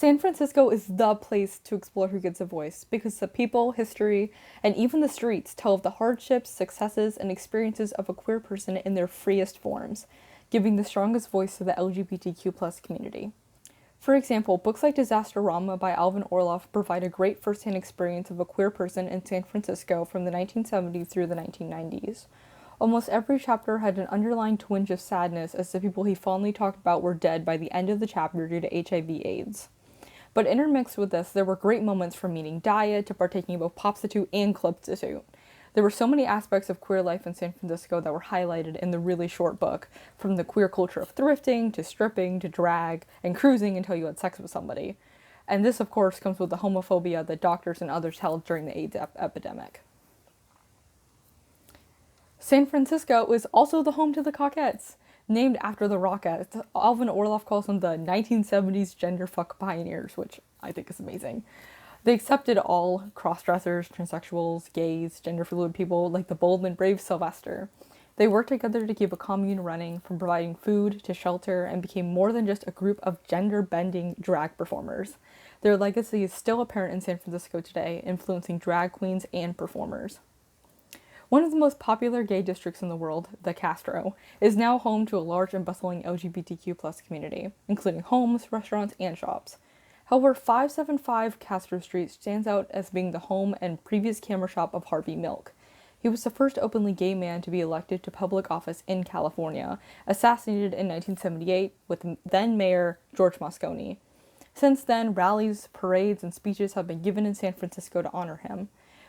San Francisco is the place to explore who gets a voice because the people, history, and even the streets tell of the hardships, successes, and experiences of a queer person in their freest forms, giving the strongest voice to the LGBTQ plus community. For example, books like Disasterama by Alvin Orloff provide a great first-hand experience of a queer person in San Francisco from the 1970s through the 1990s. Almost every chapter had an underlying twinge of sadness as the people he fondly talked about were dead by the end of the chapter due to HIV/AIDS. But intermixed with this, there were great moments from meeting diet to partaking of both popstitute and clubstitute. There were so many aspects of queer life in San Francisco that were highlighted in the really short book, from the queer culture of thrifting, to stripping, to drag, and cruising until you had sex with somebody. And this, of course, comes with the homophobia that doctors and others held during the AIDS epidemic. San Francisco is also the home to the Cockettes. Named after the Rockettes, Alvin Orloff calls them the 1970s gender fuck pioneers, which I think is amazing. They accepted all cross-dressers, transsexuals, gays, gender-fluid people like the bold and brave Sylvester. They worked together to keep a commune running, from providing food to shelter, and became more than just a group of gender-bending drag performers. Their legacy is still apparent in San Francisco today, influencing drag queens and performers. One of the most popular gay districts in the world, the Castro, is now home to a large and bustling LGBTQ plus community, including homes, restaurants, and shops. However, 575 Castro Street stands out as being the home and previous camera shop of Harvey Milk. He was the first openly gay man to be elected to public office in California, assassinated in 1978 with then Mayor George Moscone. Since then, rallies, parades, and speeches have been given in San Francisco to honor him.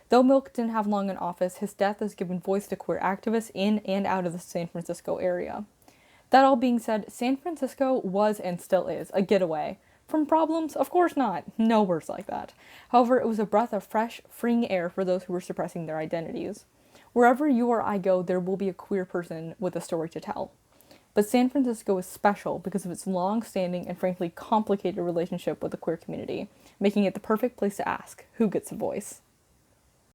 Though Milk didn't have long in office, his death has given voice to queer activists in and out of the San Francisco area. That all being said, San Francisco was and still is a getaway. From problems? Of course not. No words like that. However, it was a breath of fresh, freeing air for those who were suppressing their identities. Wherever you or I go, there will be a queer person with a story to tell. But San Francisco is special because of its long-standing and frankly complicated relationship with the queer community, making it the perfect place to ask, who gets a voice?